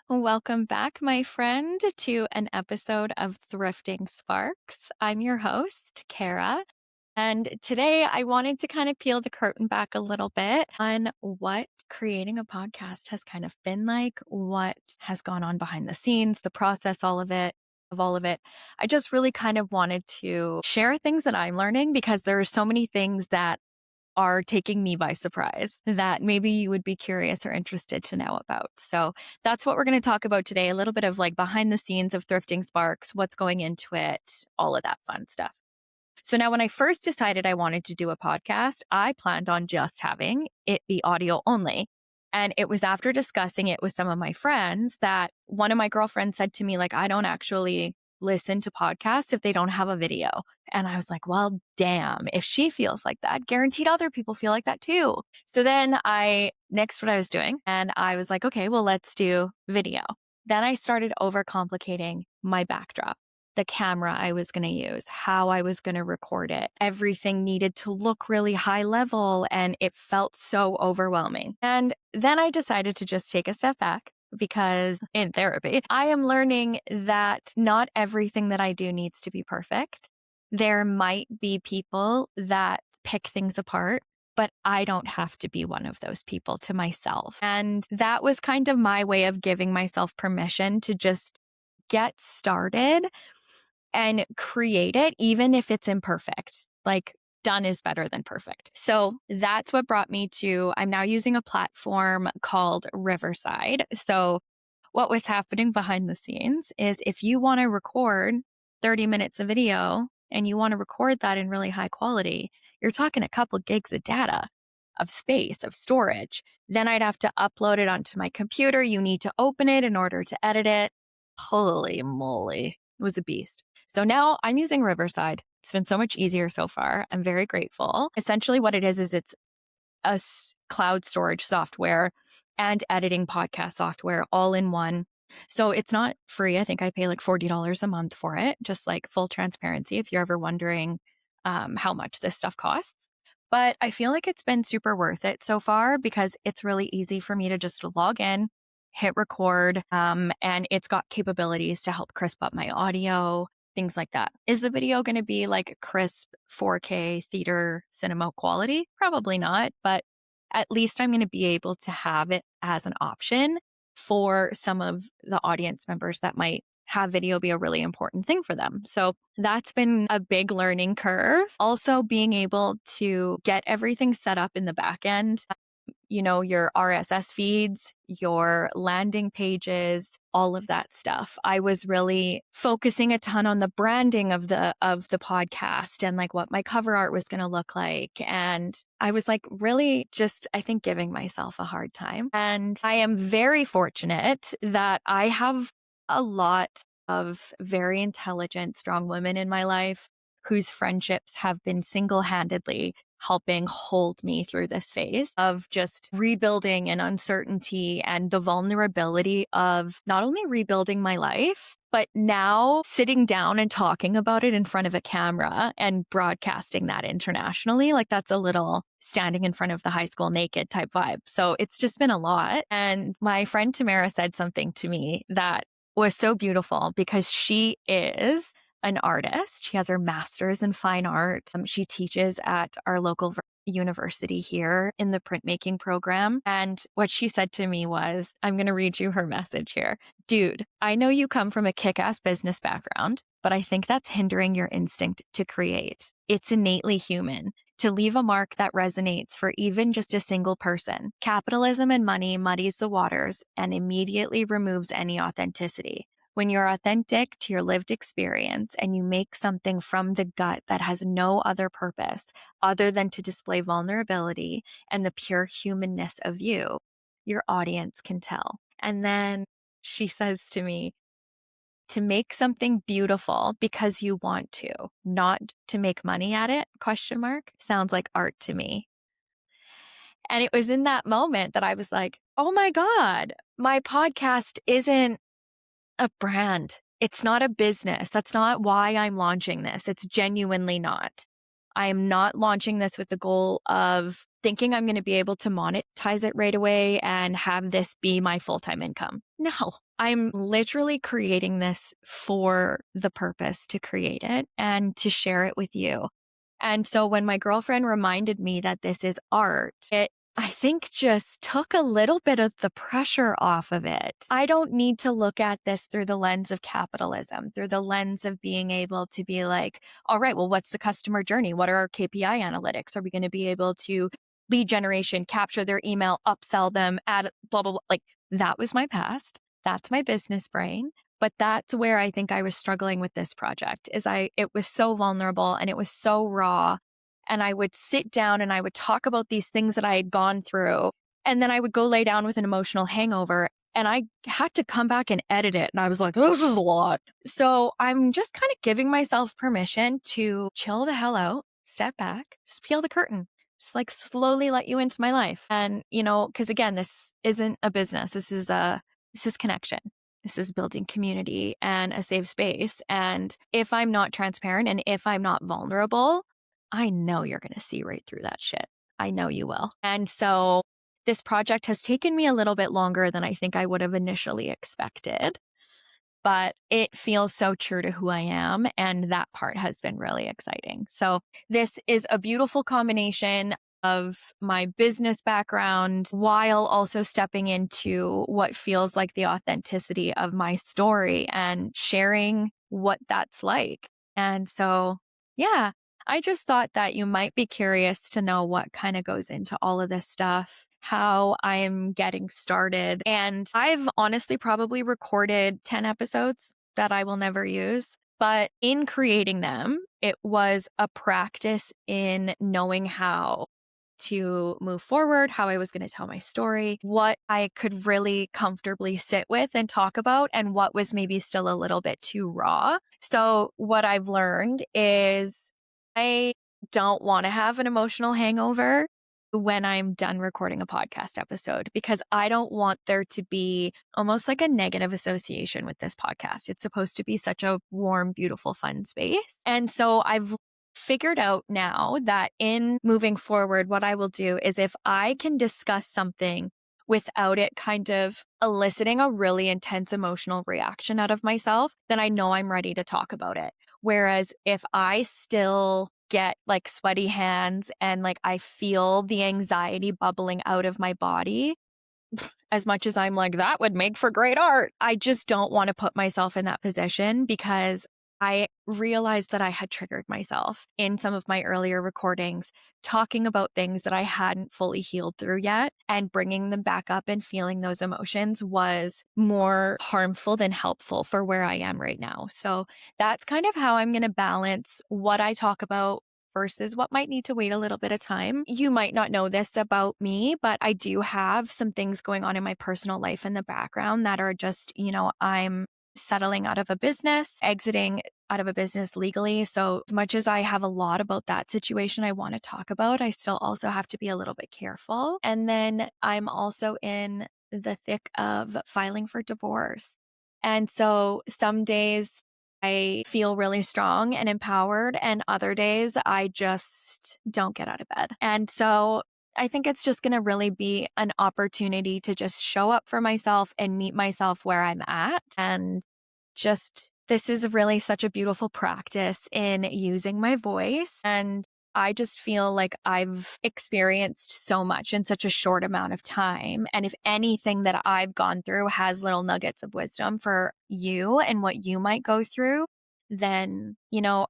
Welcome back, my friend, to an episode of Thrifting Sparks. I'm your host, Kara. And today I wanted to kind of peel the curtain back a little bit on what creating a podcast has kind of been like, what has gone on behind the scenes, the process, all of it. I just really kind of wanted to share things that I'm learning because there are so many things that are taking me by surprise that maybe you would be curious or interested to know about. So that's what we're going to talk about today. A little bit of like behind the scenes of Thrifting Sparks, what's going into it, all of that fun stuff. So now when I first decided I wanted to do a podcast, I planned on just having it be audio only. And it was after discussing it with some of my friends that one of my girlfriends said to me, like, I don't actually listen to podcasts if they don't have a video. And I was like, well, damn, if she feels like that, guaranteed other people feel like that too. So then I nixed what I was doing and I was like, okay, well, let's do video. Then I started overcomplicating my backdrop, the camera I was going to use, how I was going to record it. Everything needed to look really high level and it felt so overwhelming. And then I decided to just take a step back because in therapy, I am learning that not everything that I do needs to be perfect. There might be people that pick things apart, but I don't have to be one of those people to myself. And that was kind of my way of giving myself permission to just get started and create it, even if it's imperfect. Like, done is better than perfect. So that's what brought me to, I'm now using a platform called Riverside. So what was happening behind the scenes is if you want to record 30 minutes of video and you want to record that in really high quality, you're talking a couple gigs of data, of space, of storage. Then I'd have to upload it onto my computer. You need to open it in order to edit it. Holy moly, it was a beast. So now I'm using Riverside. It's been so much easier so far. I'm very grateful. Essentially what it is it's a cloud storage software and editing podcast software all in one. So it's not free. I think I pay like $40 a month for it, just like full transparency if you're ever wondering how much this stuff costs. But I feel like it's been super worth it so far because it's really easy for me to just log in, hit record, and it's got capabilities to help crisp up my audio, things like that. Is the video going to be like crisp 4K theater cinema quality? Probably not, but at least I'm going to be able to have it as an option for some of the audience members that might have video be a really important thing for them. So that's been a big learning curve. Also being able to get everything set up in the back end, your RSS feeds, your landing pages, all of that stuff. I was really focusing a ton on the branding of the podcast and like what my cover art was going to look like. And I was like really just, I think, giving myself a hard time. And I am very fortunate that I have a lot of very intelligent, strong women in my life whose friendships have been single-handedly helping hold me through this phase of just rebuilding and uncertainty and the vulnerability of not only rebuilding my life, but now sitting down and talking about it in front of a camera and broadcasting that internationally. Like that's a little standing in front of the high school naked type vibe. So it's just been a lot. And my friend Tamara said something to me that was so beautiful because she is an artist. She has her master's in fine art. She teaches at our local university here in the printmaking program. And what she said to me was, I'm going to read you her message here. Dude, I know you come from a kick-ass business background, but I think that's hindering your instinct to create. It's innately human to leave a mark that resonates for even just a single person. Capitalism and money muddies the waters and immediately removes any authenticity. When you're authentic to your lived experience and you make something from the gut that has no other purpose other than to display vulnerability and the pure humanness of you, your audience can tell. And then she says to me, to make something beautiful because you want to, not to make money at it, ? Sounds like art to me. And it was in that moment that I was like, oh my God, my podcast isn't a brand. It's not a business. That's not why I'm launching this. It's genuinely not. I am not launching this with the goal of thinking I'm going to be able to monetize it right away and have this be my full-time income. No, I'm literally creating this for the purpose to create it and to share it with you. And so when my girlfriend reminded me that this is art, it, I think, just took a little bit of the pressure off of it. I don't need to look at this through the lens of capitalism, through the lens of being able to be like, all right, well, what's the customer journey? What are our KPI analytics? Are we going to be able to lead generation, capture their email, upsell them, add blah, blah, blah. Like that was my past. That's my business brain. But that's where I think I was struggling with this project it was so vulnerable and it was so raw. And I would sit down and I would talk about these things that I had gone through. And then I would go lay down with an emotional hangover and I had to come back and edit it. And I was like, this is a lot. So I'm just kind of giving myself permission to chill the hell out, step back, just peel the curtain, just like slowly let you into my life. And, because again, this isn't a business. This is connection. This is building community and a safe space. And if I'm not transparent and if I'm not vulnerable, I know you're going to see right through that shit. I know you will. And so this project has taken me a little bit longer than I think I would have initially expected, but it feels so true to who I am. And that part has been really exciting. So this is a beautiful combination of my business background while also stepping into what feels like the authenticity of my story and sharing what that's like. And so, yeah, I just thought that you might be curious to know what kind of goes into all of this stuff, how I'm getting started. And I've honestly probably recorded 10 episodes that I will never use. But in creating them, it was a practice in knowing how to move forward, how I was going to tell my story, what I could really comfortably sit with and talk about, and what was maybe still a little bit too raw. So what I've learned is I don't want to have an emotional hangover when I'm done recording a podcast episode, because I don't want there to be almost like a negative association with this podcast. It's supposed to be such a warm, beautiful, fun space. And so I've figured out now that in moving forward, what I will do is if I can discuss something without it kind of eliciting a really intense emotional reaction out of myself, then I know I'm ready to talk about it. Whereas if I still get like sweaty hands and like I feel the anxiety bubbling out of my body, as much as I'm like, that would make for great art, I just don't want to put myself in that position, because I realized that I had triggered myself in some of my earlier recordings, talking about things that I hadn't fully healed through yet, and bringing them back up and feeling those emotions was more harmful than helpful for where I am right now. So that's kind of how I'm going to balance what I talk about versus what might need to wait a little bit of time. You might not know this about me, but I do have some things going on in my personal life in the background that are just, I'm settling out of a business, exiting out of a business legally. So as much as I have a lot about that situation I want to talk about, I still also have to be a little bit careful. And then I'm also in the thick of filing for divorce. And so some days I feel really strong and empowered, and other days I just don't get out of bed. And so I think it's just going to really be an opportunity to just show up for myself and meet myself where I'm at. And just, this is really such a beautiful practice in using my voice. And I just feel like I've experienced so much in such a short amount of time. And if anything that I've gone through has little nuggets of wisdom for you and what you might go through, then,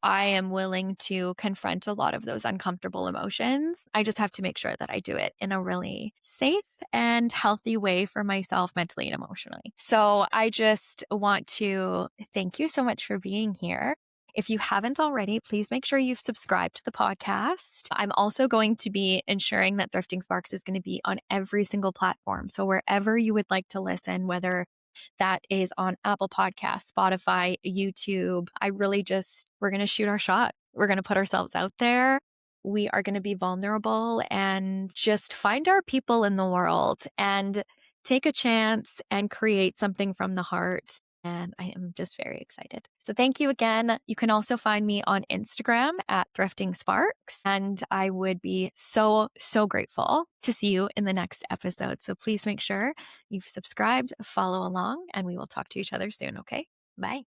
I am willing to confront a lot of those uncomfortable emotions. I just have to make sure that I do it in a really safe and healthy way for myself mentally and emotionally. So I just want to thank you so much for being here. If you haven't already, please make sure you've subscribed to the podcast. I'm also going to be ensuring that Thrifting Sparks is going to be on every single platform. So wherever you would like to listen, whether that is on Apple Podcasts, Spotify, YouTube, we're going to shoot our shot. We're going to put ourselves out there. We are going to be vulnerable and just find our people in the world and take a chance and create something from the heart. And I am just very excited. So thank you again. You can also find me on Instagram at Thrifting Sparks. And I would be so, so grateful to see you in the next episode. So please make sure you've subscribed, follow along, and we will talk to each other soon. Okay. Bye.